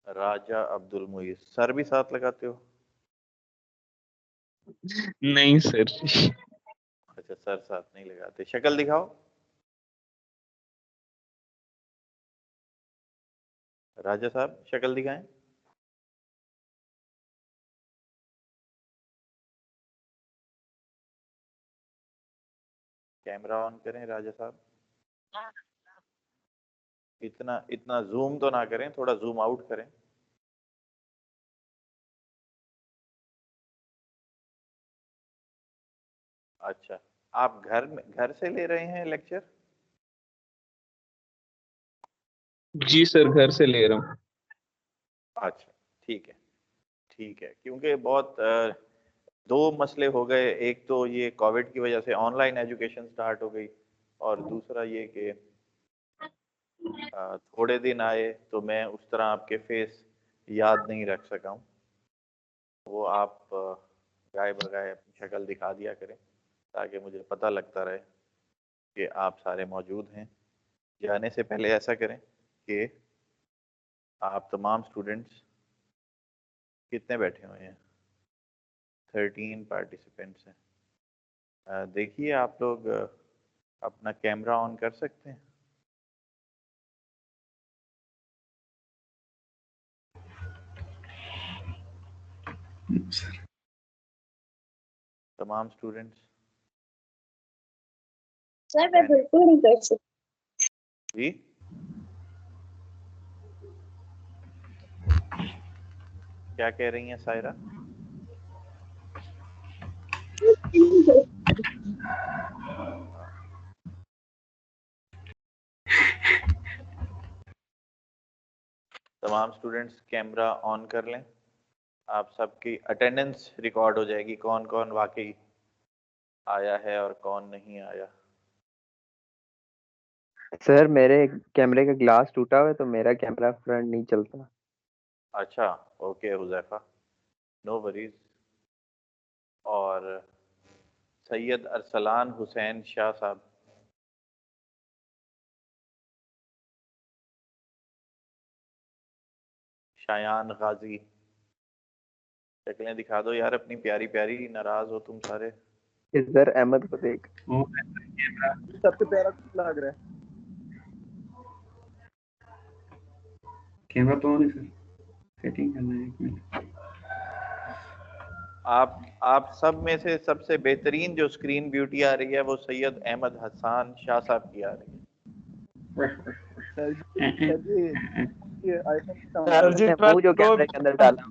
राजा अब्दुल मुईज। सर भी साथ लगाते हो? नहीं सर। अच्छा, सर साथ नहीं लगाते। शक्ल दिखाओ। राजा साहब शक्ल दिखाएं। कैमरा ऑन करें राजा साहब। इतना इतना जूम तो ना करें, थोड़ा जूम आउट करें। अच्छा, आप घर से ले रहे हैं लेक्चर? जी सर, घर से ले रहा हूँ। अच्छा, ठीक है, ठीक है। क्योंकि बहुत दो मसले हो गए। एक तो ये कोविड की वजह से ऑनलाइन एजुकेशन स्टार्ट हो गई, और दूसरा ये कि थोड़े दिन आए तो मैं उस तरह आपके फेस याद नहीं रख सका हूँ। वो आप गाय बगाए अपनी शक्ल दिखा दिया करें ताकि मुझे पता लगता रहे कि आप सारे मौजूद हैं। जाने से पहले ऐसा करें कि आप तमाम स्टूडेंट्स कितने बैठे हुए हैं? 13 पार्टिसिपेंट्स हैं। देखिए आप लोग अपना कैमरा ऑन कर सकते हैं? सर तमाम स्टूडेंट्स। सर मैं बिल्कुल नहीं कर सकती। जी, क्या कह रही हैं सायरा? तमाम स्टूडेंट्स कैमरा ऑन कर लें। आप सबकी अटेंडेंस रिकॉर्ड हो जाएगी, कौन कौन वाकई आया है और कौन नहीं आया। सर मेरे कैमरे का ग्लास टूटा हुआ है तो मेरा कैमरा फ्रंट नहीं चलता। अच्छा, ओके हुजैफा, नो वरीज। और सैयद अरसलान हुसैन शाह साहब, शायान गाजी, शक्लें दिखा दो यार अपनी प्यारी प्यारी, नाराज हो तुम सारे। इधर अहमद को देख। ओ सबसे प्यारा कुछ लग रहा है। कैमरा तो ऑन है सर, सेटिंग करना है 1 मिनट। आप सब में से सबसे बेहतरीन जो स्क्रीन ब्यूटी आ रही है वो सैयद अहमद हसन शाह साहब की आ रही है। सर जी ये आईफोन सर जी मैंने मुंह जो 12 कैमरे के अंदर डाला।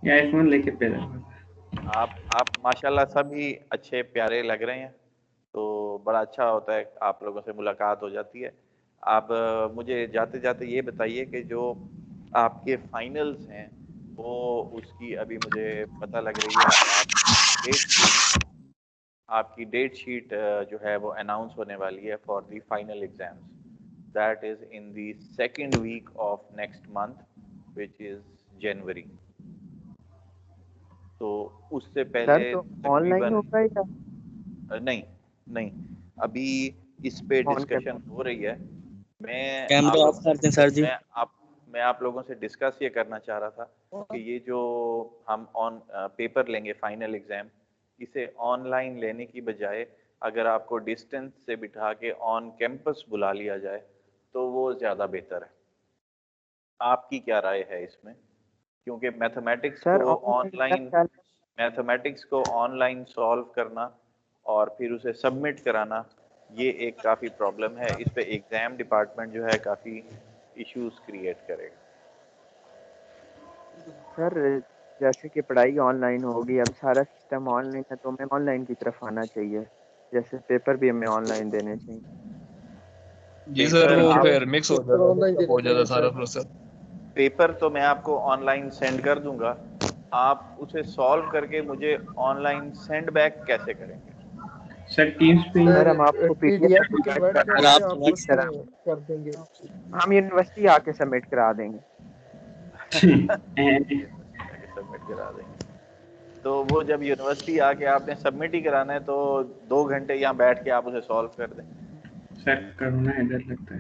ये आईफोन लेके पैदा हुआ। आप माशाल्लाह सभी अच्छे प्यारे लग रहे हैं, तो बड़ा अच्छा होता है, आप लोगों से मुलाकात हो जाती है। आप मुझे जाते जाते ये बताइए कि जो आपके फाइनल्स हैं वो उसकी अभी मुझे पता लग रही है आपकी डेट शीट जो है वो अनाउंस होने वाली है for the final exams, that is in the second week of next month which is January. तो उससे सर पहले तो ऑनलाइन होगा या नहीं नहीं, अभी इस पे ऑन डिस्कशन हो रही है। मैं कैमरा ऑफ कर दें सर जी। मैं आप लोगों से डिस्कस ये करना चाह रहा था कि ये जो हम ऑन पेपर लेंगे फाइनल एग्जाम, इसे ऑनलाइन लेने की बजाय अगर आपको डिस्टेंस से बिठा के ऑन कैंपस बुला लिया जाए तो वो ज़्यादा बेहतर है। आपकी क्या राय है इसमें? क्योंकि मैथमेटिक्स को ऑनलाइन सॉल्व करना और फिर उसे सबमिट कराना, ये एक काफ़ी प्रॉब्लम है। इस पे एग्ज़ाम डिपार्टमेंट जो है काफ़ी इश्यूज क्रिएट करेगा। सर जैसे कि पढ़ाई ऑनलाइन होगी, अब सारा सिस्टम ऑनलाइन है, तो हमें ऑनलाइन की तरफ आना चाहिए, जैसे पेपर भी हमें ऑनलाइन देने चाहिए। जी सर, वो फिर मिक्स हो जाता सारा प्रोसेस। पेपर तो मैं आपको ऑनलाइन सेंड कर दूंगा, आप उसे सॉल्व करके मुझे ऑनलाइन सेंड बैक कैसे करेंगे? सर टीम्स पे सर हम आपको पीडीएफ PDF कन्वर्ट अगर करके आप आप इस तरह उसमें कर देंगे। हम यूनिवर्सिटी आके सबमिट करा देंगे। सबमिट करा देंगे, तो वो जब यूनिवर्सिटी आके आपने सबमिट ही कराना है तो 2 घंटे यहाँ बैठ के आप उसे सॉल्व कर दें। सर कोरोना है, डर लगता है।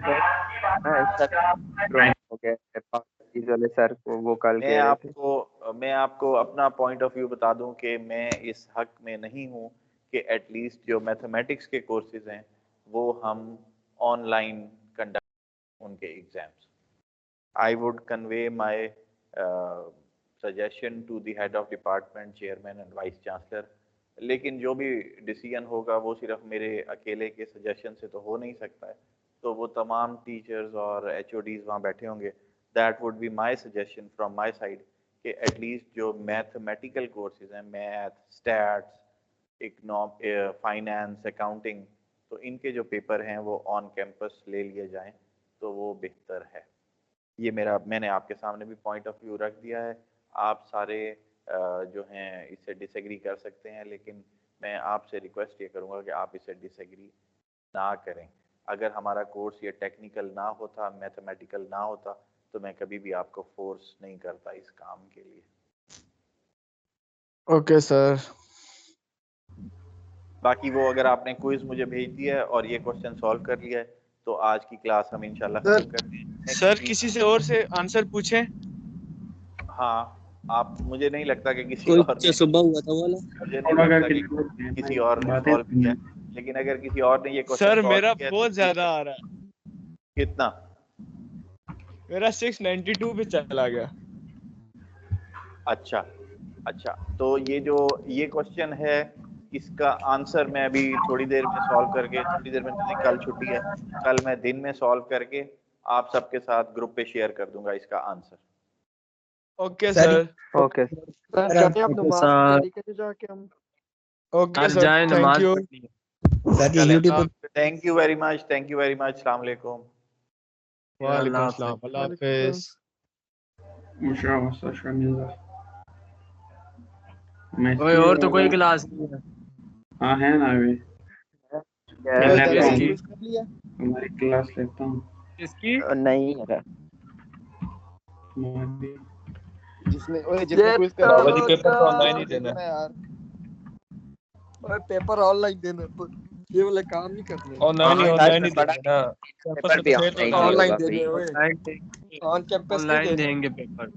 सर को वो कल मैं कह रहे थे। मैं आपको अपना पॉइंट ऑफ व्यू बता दूं कि मैं इस हक में नहीं हूं कि एटलीस्ट जो मैथमेटिक्स के कोर्सेज हैं वो हम ऑनलाइन कंडक्ट उनके exams. I would convey my suggestion to the head of department, chairman and vice chancellor, लेकिन जो भी डिसीजन होगा वो सिर्फ मेरे अकेले के सजेशन से तो हो नहीं सकता है, तो वो तमाम टीचर्स और HODs वहाँ बैठे होंगे। That would be my suggestion from my side कि एटलीस्ट जो मैथमेटिकल कोर्सेज हैं, मैथ, स्टैट्स, फाइनेंस, अकाउंटिंग, तो इनके जो पेपर हैं वो ऑन कैंपस ले लिए जाएं तो वो बेहतर है। ये मैंने आपके सामने भी पॉइंट ऑफ व्यू रख दिया है। आप सारे जो हैं इससे डिसएग्री कर सकते हैं, लेकिन मैं आपसे रिक्वेस्ट ये करूँगा कि आप इसे डिसएग्री ना करें। अगर हमारा कोर्स ये टेक्निकल ना होता, मैथमेटिकल ना होता, तो मैं कभी भी आपको फोर्स नहीं करता इस काम के लिए। Okay sir. बाकी वो अगर आपने क्विज मुझे भेज दिया है और ये क्वेश्चन सॉल्व कर लिया है तो आज की क्लास हम इंशाल्लाह खत्म करते हैं। सर किसी से और से आंसर पूछें? हाँ, आप, मुझे नहीं लगता कि किसी कोई और ने, सुबह हुआ था वाला, मुझे नहीं लगता कि किसी और ने सॉल्व किया, लेकिन अगर किसी और ने ये क्वेश्चन सर सॉल्व मेरा किया तो बहुत ज्यादा आ रहा है। कितना? मेरा 692 पे चला गया। अच्छा अच्छा, तो ये क्वेश्चन है, इसका आंसर मैं अभी थोड़ी देर में सॉल्व करके, थोड़ी देर में नहीं, कल छुट्टी है, कल मैं दिन में सॉल्व करके आप सबके साथ ग्रुप पे शेयर कर दूंगा इसका answer. Okay sir. Okay sir जाते आप नमाज की तैयारी करें जाके हम। Okay sir, thank you. Thank you very much, thank you very much. अस्सलाम वालेकुम। वालेकुम अस्सलाम, अल्लाह हाफिज। ओए और तो कोई क्लास नहीं है। हाँ है ना अभी। हमारी क्लास लेता हूँ। किसकी? नहीं है जिसने क्विज कर बाबा जी पेपर तो ऑनलाइन ही देना है यार। ओए पेपर ऑनलाइन देना। ये वाला काम नहीं करने। ऑनलाइन ही बड़ा देना पेपर भी ऑनलाइन ऑनलाइन होगा दे भाई। रहे ओए ऑन कैंपस नहीं ऑनलाइन दे रहे। देंगे पेपर।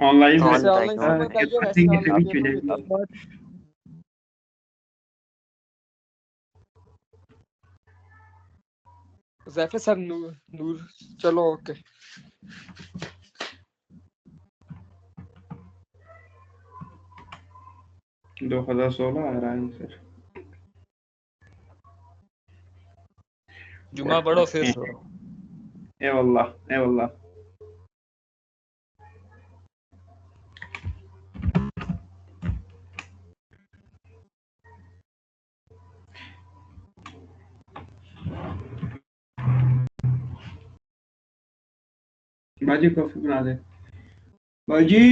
ऑनलाइन ऑन जैसे लाइक ऑनलाइन ऑन समझ आइए वैसे देंगे ऑनलाइन तभी पेपर भी चलेगा। देंगे। जैफर सर नूर नूर चलो ओके। 2016 आ रहा है सर। जुमा पढ़ो फिर सो। ए वल्लाह ए वल्लाह। बाजी कॉफी बना दे बाजी।